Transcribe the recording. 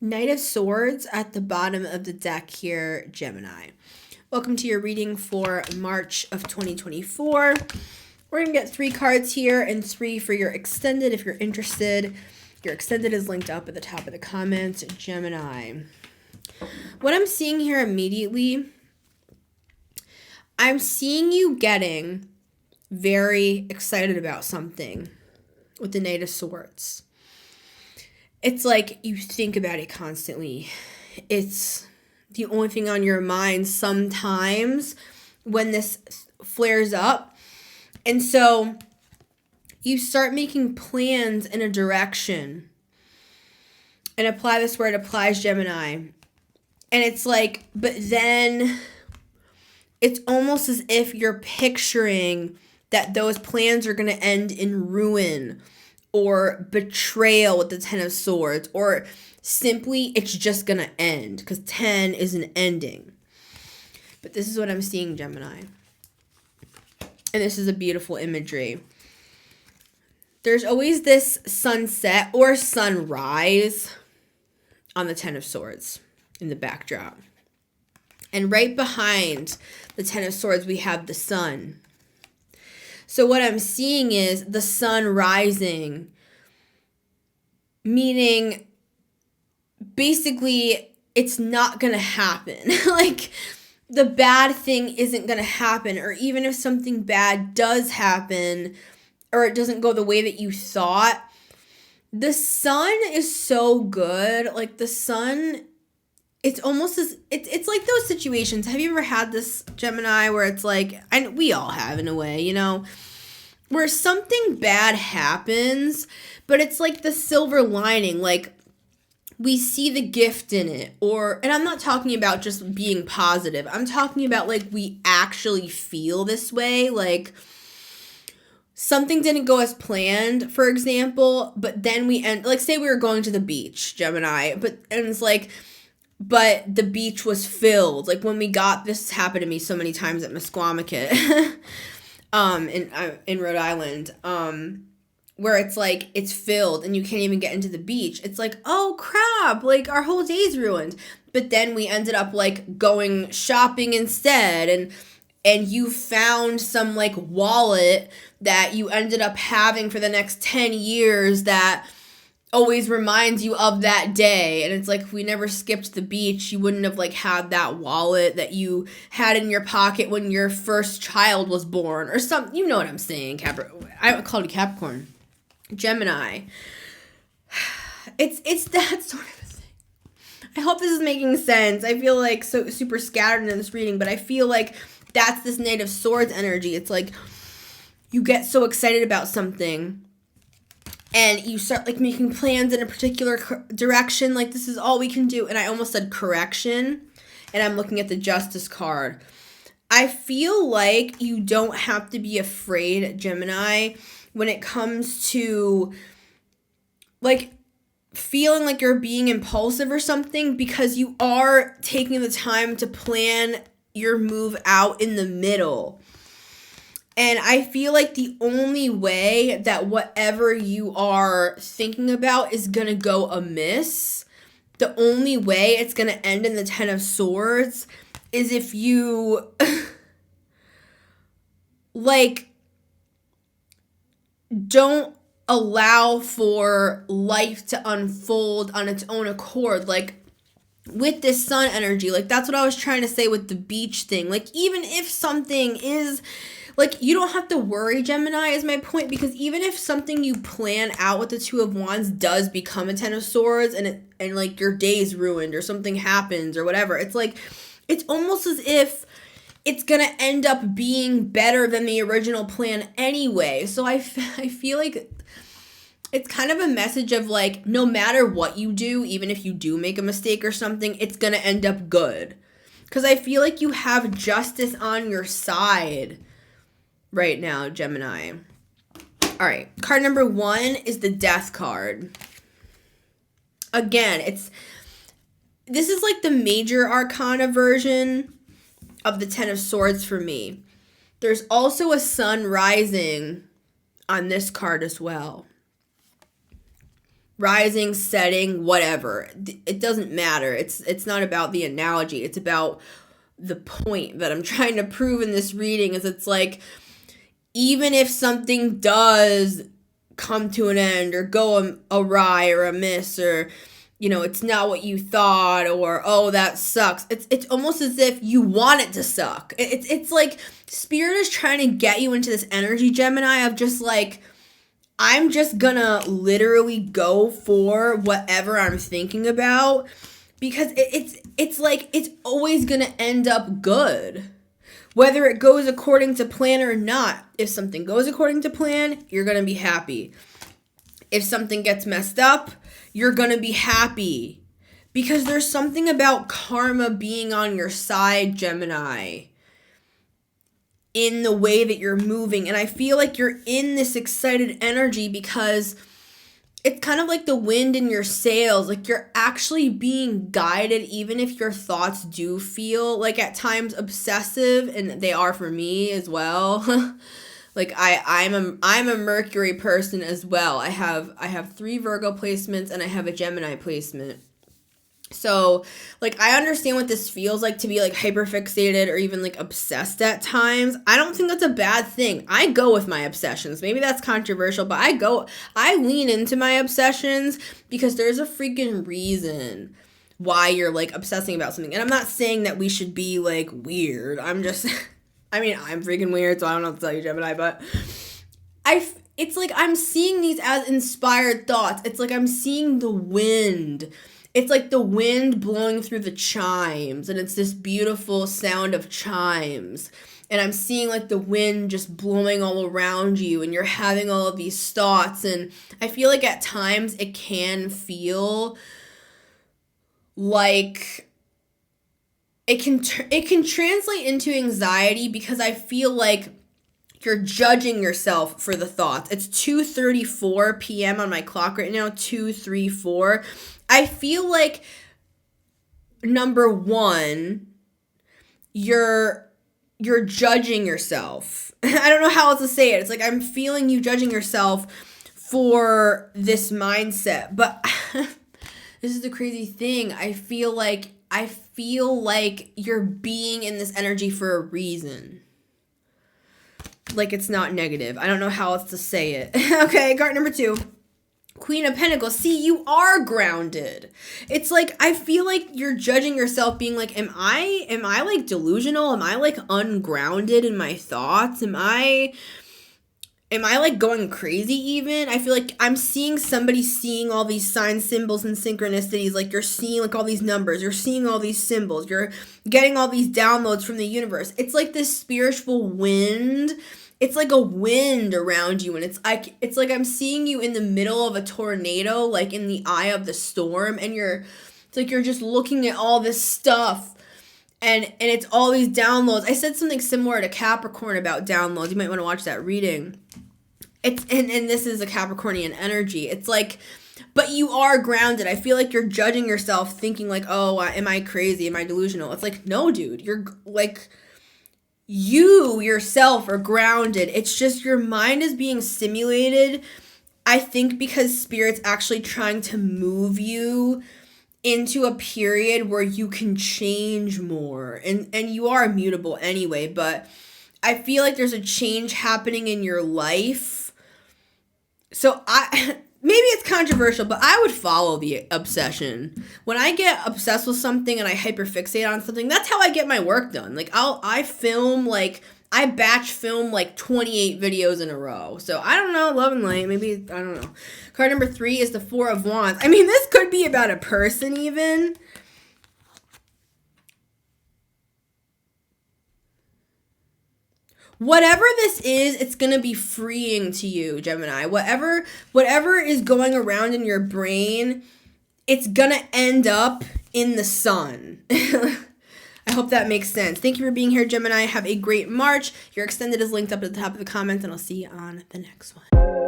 Knight of Swords at the bottom of the deck here, Gemini. Welcome to your reading for March of 2024. We're going to get 3 cards here and 3 for your extended if you're interested. Your extended is linked up at the top of the comments, Gemini. What I'm seeing here immediately, I'm seeing you getting very excited about something with the Knight of Swords. It's like you think about it constantly. It's the only thing on your mind sometimes when this flares up. And so you start making plans in a direction. And apply this where it applies, Gemini. And it's like, but then it's almost as if you're picturing that those plans are going to end in ruin or betrayal with the 10 of Swords, or simply it's just going to end because 10 is an ending. But this is what I'm seeing, Gemini. And this is a beautiful imagery. There's always this sunset or sunrise on the 10 of Swords in the backdrop. And right behind the 10 of Swords, we have the sun. So what I'm seeing is the sun rising, meaning basically it's not going to happen. Like the bad thing isn't going to happen, or even if something bad does happen or it doesn't go the way that you thought, the sun is so good. Like the sun, it's almost as it's like those situations. Have you ever had this, Gemini, where it's like, and we all have in a way, you know, where something bad happens, but it's like the silver lining, like we see the gift in it, and I'm not talking about just being positive. I'm talking about like we actually feel this way, like something didn't go as planned, for example, but then we end, like say we were going to the beach, Gemini, and it's like, but the beach was filled. Like when we got, this happened to me so many times at Misquamicut, in Rhode Island, where it's like, it's filled and you can't even get into the beach. It's like, oh crap, like our whole day's ruined. But then we ended up like going shopping instead, and you found some like wallet that you ended up having for the next 10 years that always reminds you of that day. And it's like, if we never skipped the beach, you wouldn't have like had that wallet that you had in your pocket when your first child was born or something. You know what I'm saying, I called it Capricorn. Gemini. It's that sort of a thing. I hope this is making sense. I feel like so super scattered in this reading, but I feel like that's this Knight of Swords energy. It's like you get so excited about something and you start like making plans in a particular direction, like this is all we can do. And I almost said correction, and I'm looking at the Justice card. I feel like you don't have to be afraid, Gemini, when it comes to like feeling like you're being impulsive or something, because you are taking the time to plan your move out in the middle. And I feel like the only way that whatever you are thinking about is going to go amiss, the only way it's going to end in the 10 of Swords is if you like don't allow for life to unfold on its own accord. Like with this sun energy, like that's what I was trying to say with the beach thing. Like even if something is like, you don't have to worry, Gemini, is my point, because even if something you plan out with the 2 of Wands does become a 10 of Swords and like your day's ruined or something happens or whatever, it's like, it's almost as if it's going to end up being better than the original plan anyway. So I feel like it's kind of a message of like, no matter what you do, even if you do make a mistake or something, it's going to end up good. Because I feel like you have justice on your side right now, Gemini. All right, card number 1 is the Death card. Again, this is like the major arcana version of the 10 of Swords for me. There's also a sun rising on this card as well. rising, setting, whatever. It doesn't matter. It's not about the analogy. It's about the point that I'm trying to prove in this reading is it's like, even if something does come to an end or go awry or amiss or, it's not what you thought or, oh, that sucks. It's almost as if you want it to suck. It's like Spirit is trying to get you into this energy, Gemini, of just like, I'm just gonna literally go for whatever I'm thinking about because it's like it's always gonna end up good. Whether it goes according to plan or not. If something goes according to plan, you're gonna be happy. If something gets messed up, you're gonna be happy. Because there's something about karma being on your side, Gemini, in the way that you're moving. And I feel like you're in this excited energy because it's kind of like the wind in your sails. Like you're actually being guided, even if your thoughts do feel like at times obsessive, and they are for me as well. Like I'm a Mercury person as well. I have 3 Virgo placements and I have a Gemini placement. So, like, I understand what this feels like to be, like, hyperfixated or even, like, obsessed at times. I don't think that's a bad thing. I go with my obsessions. Maybe that's controversial, but I lean into my obsessions because there's a freaking reason why you're, like, obsessing about something. And I'm not saying that we should be, like, weird. I'm just, I'm freaking weird, so I don't know what to tell you, Gemini, but it's like I'm seeing these as inspired thoughts. It's like I'm seeing the wind. It's like the wind blowing through the chimes, and it's this beautiful sound of chimes. And I'm seeing like the wind just blowing all around you, and you're having all of these thoughts. And I feel like at times it can feel like it can translate into anxiety because I feel like you're judging yourself for the thoughts. It's 2:34 p.m. on my clock right now, 2:34. I feel like, number one, you're judging yourself. I don't know how else to say it. It's like I'm feeling you judging yourself for this mindset. But this is the crazy thing. I feel like you're being in this energy for a reason. Like it's not negative. I don't know how else to say it. Okay, card number 2. Queen of Pentacles. See, you are grounded. It's like I feel like you're judging yourself being like, am I like delusional? Am I like ungrounded in my thoughts? Am I like going crazy even? I feel like I'm seeing somebody seeing all these signs, symbols, and synchronicities. Like you're seeing like all these numbers. You're seeing all these symbols. You're getting all these downloads from the universe. It's like this spiritual wind. It's like a wind around you, and it's like I'm seeing you in the middle of a tornado, like in the eye of the storm, and it's like you're just looking at all this stuff, and it's all these downloads. I said something similar to Capricorn about downloads. You might want to watch that reading. It's and this is a Capricornian energy. It's like, but you are grounded. I feel like you're judging yourself, thinking like, oh, am I crazy? Am I delusional? It's like, no, dude, you're like. You yourself are grounded. It's just your mind is being stimulated, I think, because Spirit's actually trying to move you into a period where you can change more. And you are immutable anyway, but I feel like there's a change happening in your life. So maybe it's controversial, but I would follow the obsession. When I get obsessed with something and I hyperfixate on something, that's how I get my work done. Like I batch film like 28 videos in a row. So I don't know, love and light, maybe, I don't know. Card number 3 is the 4 of Wands. I mean, this could be about a person even. Whatever this is, it's going to be freeing to you, Gemini. Whatever is going around in your brain, it's going to end up in the sun. I hope that makes sense. Thank you for being here, Gemini. Have a great March. Your extended is linked up at the top of the comments, and I'll see you on the next one.